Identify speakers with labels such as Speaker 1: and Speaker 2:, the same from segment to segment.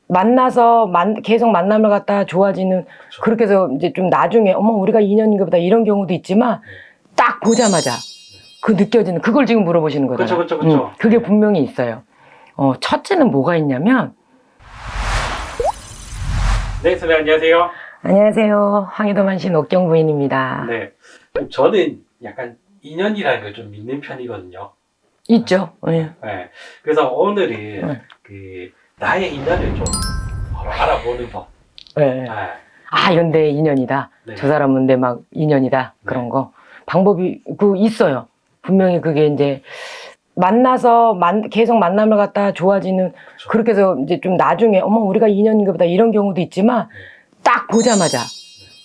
Speaker 1: 만나서 계속 만남을 갖다 좋아지는
Speaker 2: 그쵸.
Speaker 1: 그렇게 해서 이제 좀 나중에 어머 우리가 인연인가 보다 이런 경우도 있지만 딱 보자마자 그 느껴지는 그걸 지금 물어보시는 거잖아요.
Speaker 2: 그쵸.
Speaker 1: 그게 분명히 있어요. 첫째는 뭐가 있냐면
Speaker 2: 네, 선생님 안녕하세요.
Speaker 1: 안녕하세요. 황희도만신 옥경 부인입니다.
Speaker 2: 네, 저는 약간 인연이라는 걸 좀 믿는 편이거든요.
Speaker 1: 있죠. 네.
Speaker 2: 네, 그래서 오늘은
Speaker 1: 네.
Speaker 2: 그 나의 인연을 좀 알아보는 법.
Speaker 1: 네.
Speaker 2: 네.
Speaker 1: 아 이건 내 인연이다.
Speaker 2: 네.
Speaker 1: 저 사람은 내 막 인연이다. 그런
Speaker 2: 네.
Speaker 1: 거 방법이 있어요. 분명히 그게 이제 만나서 계속 만남을 갖다 좋아지는
Speaker 2: 그쵸.
Speaker 1: 그렇게 해서 이제 좀 나중에 어머 우리가 인연인가 보다 이런 경우도 있지만 딱 보자마자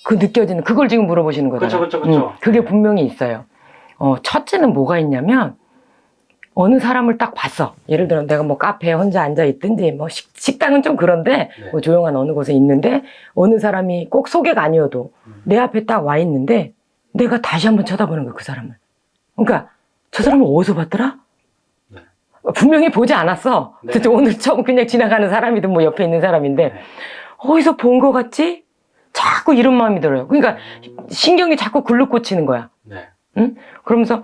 Speaker 1: 그 느껴지는 그걸 지금 물어보시는 거잖아요.
Speaker 2: 그쵸.
Speaker 1: 그게 분명히 있어요. 첫째는 뭐가 있냐면 어느 사람을 딱 봤어. 예를 들어 내가 뭐 카페에 혼자 앉아 있든지 뭐 식당은 좀 그런데
Speaker 2: 네.
Speaker 1: 뭐 조용한 어느 곳에 있는데 어느 사람이 꼭 소개가 아니어도 내 앞에 딱 와 있는데 내가 다시 한번 쳐다보는 거야 그 사람을. 그러니까 저 사람을 어디서 봤더라?
Speaker 2: 네.
Speaker 1: 분명히 보지 않았어.
Speaker 2: 네.
Speaker 1: 그래서 오늘 처음 그냥 지나가는 사람이든 뭐 옆에 있는 사람인데
Speaker 2: 네.
Speaker 1: 어디서 본 거 같지? 자꾸 이런 마음이 들어요. 그러니까 신경이 자꾸 글로 꽂히는 거야.
Speaker 2: 네.
Speaker 1: 응? 그러면서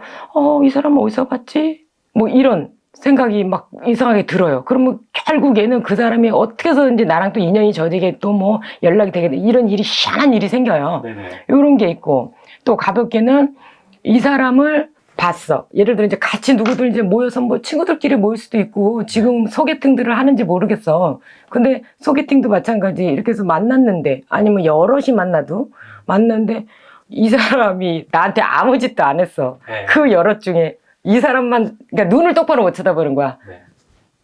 Speaker 1: 이 사람 어디서 봤지? 뭐 이런 생각이 막 이상하게 들어요. 그러면 결국에는 그 사람이 어떻게 해서든지 나랑 또 인연이 저지게 또 뭐 연락이 되게 이런 일이 희한한 일이 생겨요.
Speaker 2: 네네.
Speaker 1: 이런 게 있고 또 가볍게는 이 사람을 봤어. 예를 들어 이제 같이 누구들 이제 모여서 뭐 친구들끼리 모일 수도 있고 지금 소개팅들을 하는지 모르겠어. 근데 소개팅도 마찬가지 이렇게 해서 만났는데 아니면 여럿이 만났는데 이 사람이 나한테 아무 짓도 안 했어.
Speaker 2: 네.
Speaker 1: 그 여럿 중에 이 사람만 그러니까 눈을 똑바로 못 쳐다보는 거야.
Speaker 2: 네.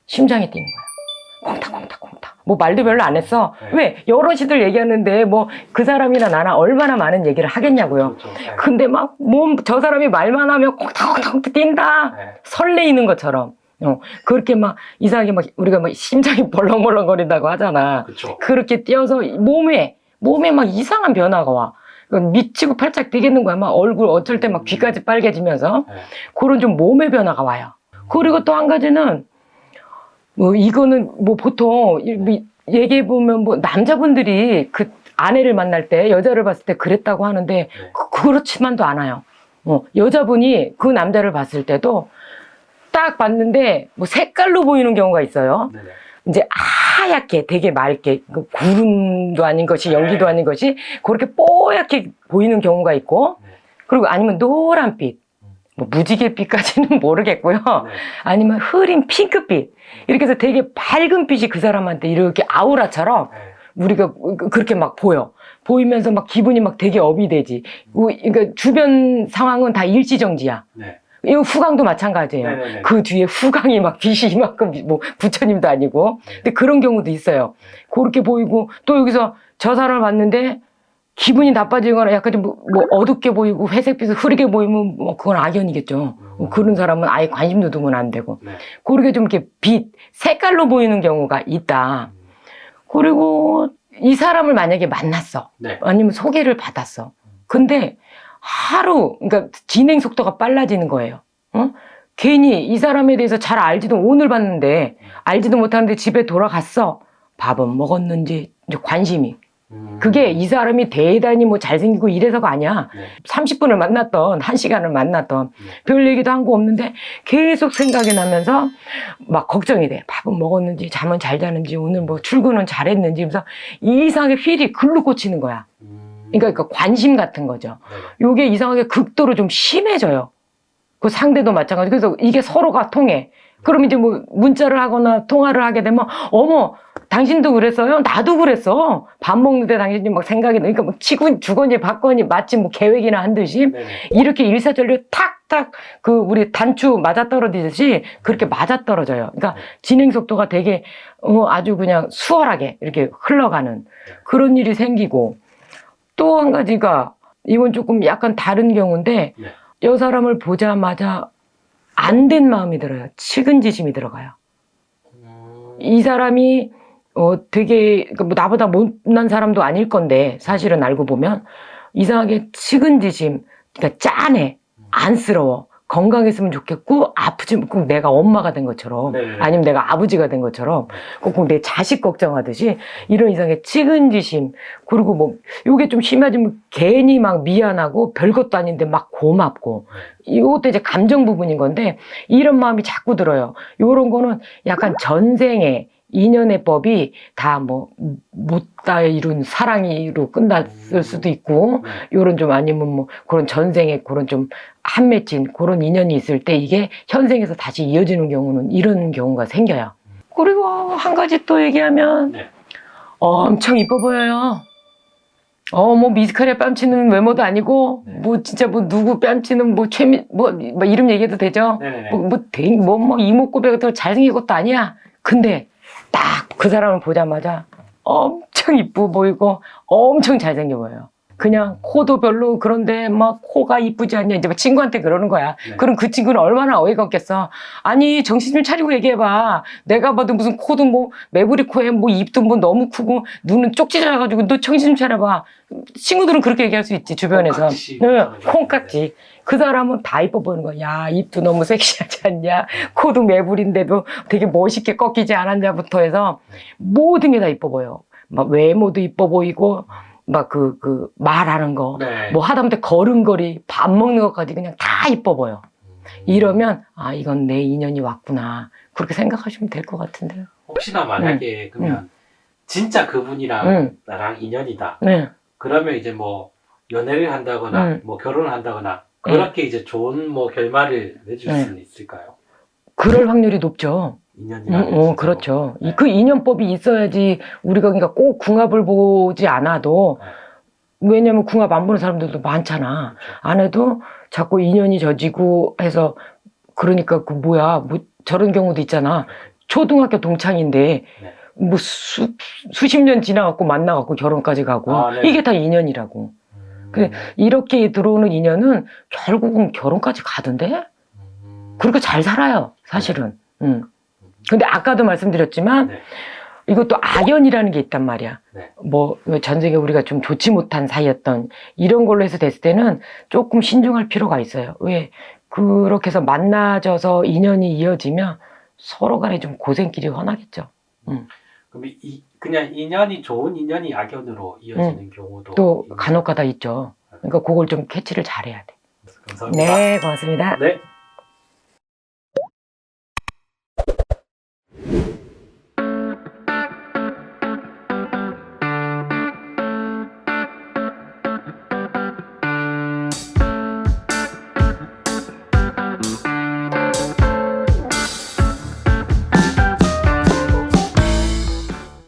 Speaker 1: 심장이 뛰는 거야. 콩닥콩닥. 뭐 말도 별로 안 했어.
Speaker 2: 네.
Speaker 1: 왜? 여럿이들 얘기하는데 뭐 그 사람이나 나나 얼마나 많은 얘기를 하겠냐고요.
Speaker 2: 그쵸. 네.
Speaker 1: 근데 막 저 사람이 말만 하면 콩닥콩닥 뛴다.
Speaker 2: 네.
Speaker 1: 설레이는 것처럼. 그렇게 막 이상하게 막 우리가 막 심장이 벌렁벌렁거린다고 하잖아.
Speaker 2: 그쵸.
Speaker 1: 그렇게 뛰어서 몸에 막 이상한 변화가 와. 미치고 팔짝 뛰겠는 거야. 막 얼굴 어쩔 때 막 귀까지 빨개지면서
Speaker 2: 네.
Speaker 1: 그런 좀 몸의 변화가 와요. 그리고 또 한 가지는 뭐 이거는 뭐 보통 얘기해 보면 뭐 남자분들이 그 아내를 만날 때 여자를 봤을 때 그랬다고 하는데 그렇지만도 않아요. 여자분이 그 남자를 봤을 때도 딱 봤는데 뭐 색깔로 보이는 경우가 있어요.
Speaker 2: 네네.
Speaker 1: 이제 하얗게 되게 맑게 그 구름도 아닌 것이 연기도
Speaker 2: 네.
Speaker 1: 아닌 것이 그렇게 뽀얗게 보이는 경우가 있고
Speaker 2: 네.
Speaker 1: 그리고 아니면 노란빛 뭐 무지개빛까지는 모르겠고요.
Speaker 2: 네.
Speaker 1: 아니면 흐린 핑크빛 이렇게 해서 되게 밝은 빛이 그 사람한테 이렇게 아우라처럼
Speaker 2: 네.
Speaker 1: 우리가 그렇게 막 보이면서 막 기분이 막 되게 업이 되지. 그러니까 주변 상황은 다 일지정지야.
Speaker 2: 네.
Speaker 1: 이 후광도 마찬가지예요.
Speaker 2: 네네네.
Speaker 1: 그 뒤에 후광이 막 빛이 이만큼 뭐 부처님도 아니고 근데 그런 경우도 있어요. 그렇게 보이고 또 여기서 저 사람을 봤는데 기분이 나빠지거나 약간 좀 뭐 어둡게 보이고 회색빛을 흐리게 보이면 뭐 그건 악연이겠죠. 그런 사람은 아예 관심도 두면 안 되고
Speaker 2: 네.
Speaker 1: 그렇게 좀 이렇게 색깔로 보이는 경우가 있다. 그리고 이 사람을 만약에 만났어.
Speaker 2: 네.
Speaker 1: 아니면 소개를 받았어. 근데 그러니까 진행 속도가 빨라지는 거예요. 괜히 이 사람에 대해서 잘 알지도 오늘 봤는데 알지도 못하는데 집에 돌아갔어. 밥은 먹었는지 이제 관심이. 그게 이 사람이 대단히 뭐 잘생기고 이래서가 아니야.
Speaker 2: 네.
Speaker 1: 30분을 만났던 1시간을 만났던 별 얘기도 한 거 없는데 계속 생각이 나면서 막 걱정이 돼. 밥은 먹었는지 잠은 잘 자는지 오늘 뭐 출근은 잘했는지 그래서 이상하게 휠이 글로 꽂히는 거야. 그러니까 관심 같은 거죠.
Speaker 2: 네.
Speaker 1: 요게 이상하게 극도로 좀 심해져요. 그 상대도 마찬가지. 그래서 이게 서로가 통해. 그럼 이제 뭐 문자를 하거나 통화를 하게 되면 어머 당신도 그랬어요? 나도 그랬어. 밥 먹는데 당신이 막 생각이 나니까 뭐 치고 주거니 받거니 마치 뭐 계획이나 한 듯이
Speaker 2: 네네.
Speaker 1: 이렇게 일사천리 탁탁 그 우리 단추 맞아떨어지듯이 그렇게 맞아떨어져요. 그러니까 진행 속도가 되게 아주 그냥 수월하게 이렇게 흘러가는 그런 일이 생기고 또 한 가지가 이건 조금 약간 다른 경우인데
Speaker 2: 네.
Speaker 1: 여 사람을 보자마자 안 된 마음이 들어요. 측은지심이 들어가요. 이 사람이 되게 뭐 나보다 못난 사람도 아닐 건데 사실은 알고 보면 이상하게 측은지심, 그러니까 짠해, 안쓰러워. 건강했으면 좋겠고 아프지 꼭 내가 엄마가 된 것처럼
Speaker 2: 네네.
Speaker 1: 아니면 내가 아버지가 된 것처럼 꼭 내 자식 걱정하듯이 이런 이상의 측은지심 그리고 뭐 요게 좀 심해지면 괜히 막 미안하고 별것도 아닌데 막 고맙고 이것도 이제 감정 부분인 건데 이런 마음이 자꾸 들어요. 요런 거는 약간 전생에 인연의 법이 다 뭐 못다 이룬 사랑이로 끝났을 수도 있고 요런 좀 아니면 뭐 그런 전생에 그런 좀 한 맺힌 그런 인연이 있을 때 이게 현생에서 다시 이어지는 경우는 이런 경우가 생겨요. 그리고 한 가지 또 얘기하면
Speaker 2: 네.
Speaker 1: 엄청 이뻐 보여요. 뭐 미스카리아 뺨치는 외모도 아니고
Speaker 2: 네.
Speaker 1: 뭐 진짜 뭐 누구 뺨치는 뭐 최미 뭐 이름 얘기해도 되죠?
Speaker 2: 네네네.
Speaker 1: 뭐 이목구비 같은 거 잘생긴 것도 아니야. 근데 딱 그 사람을 보자마자 엄청 이쁘 보이고 엄청 잘생겨 보여요. 그냥 코도 별로 그런데 막 코가 이쁘지 않냐 이제 막 친구한테 그러는 거야.
Speaker 2: 네.
Speaker 1: 그럼 그 친구는 얼마나 어이가 없겠어. 아니 정신 좀 차리고 얘기해봐. 내가 봐도 무슨 코도 뭐 매부리 코에 뭐 입도 뭐 너무 크고 눈은 쪽지져가지고 너 정신 좀 차려봐. 친구들은 그렇게 얘기할 수 있지 주변에서.
Speaker 2: 콩깍지.
Speaker 1: 네, 콩깍지. 그 사람은 다 이뻐 보이는 거야. 야 입도 너무 섹시하지 않냐. 코도 매부리인데도 되게 멋있게 꺾이지 않았냐부터 해서 모든 게 다 이뻐 보여. 막 외모도 이뻐 보이고 막 말하는 거,
Speaker 2: 네.
Speaker 1: 뭐 하다못해 걸음걸이, 밥 먹는 것까지 그냥 다 이뻐 보여. 이러면, 이건 내 인연이 왔구나. 그렇게 생각하시면 될 것 같은데요.
Speaker 2: 혹시나 만약에 그러면 진짜 그분이랑 나랑 인연이다.
Speaker 1: 네.
Speaker 2: 그러면 이제 뭐 연애를 한다거나 뭐 결혼을 한다거나 그렇게 이제 좋은 뭐 결말을 내줄 수는 있을까요?
Speaker 1: 그럴 확률이 높죠.
Speaker 2: 인연이라면
Speaker 1: 그렇죠.
Speaker 2: 네.
Speaker 1: 그 인연법이 있어야지 우리가 그러니까 꼭 궁합을 보지 않아도 왜냐면 궁합 안 보는 사람들도 많잖아.
Speaker 2: 그렇죠.
Speaker 1: 안 해도 자꾸 인연이 져지고 해서 그러니까 뭐 저런 경우도 있잖아. 초등학교 동창인데
Speaker 2: 네.
Speaker 1: 뭐 수십 년 지나갖고 만나갖고 결혼까지 가고
Speaker 2: 네.
Speaker 1: 이게 다 인연이라고. 근데 이렇게 들어오는 인연은 결국은 결혼까지 가던데? 그러니까 잘 살아요, 사실은. 근데 아까도 말씀드렸지만
Speaker 2: 네.
Speaker 1: 이것도 악연이라는 게 있단 말이야.
Speaker 2: 네.
Speaker 1: 뭐 전생에 우리가 좀 좋지 못한 사이였던 이런 걸로 해서 됐을 때는 조금 신중할 필요가 있어요. 왜? 그렇게 해서 만나져서 인연이 이어지면 서로 간에 좀 고생길이 험하겠죠.
Speaker 2: 그럼 그냥 인연이 좋은 인연이 악연으로 이어지는 경우도
Speaker 1: 또
Speaker 2: 있나요?
Speaker 1: 간혹가다 있죠. 그러니까 그걸 좀 캐치를 잘해야 돼.
Speaker 2: 감사합니다.
Speaker 1: 네, 고맙습니다.
Speaker 2: 네.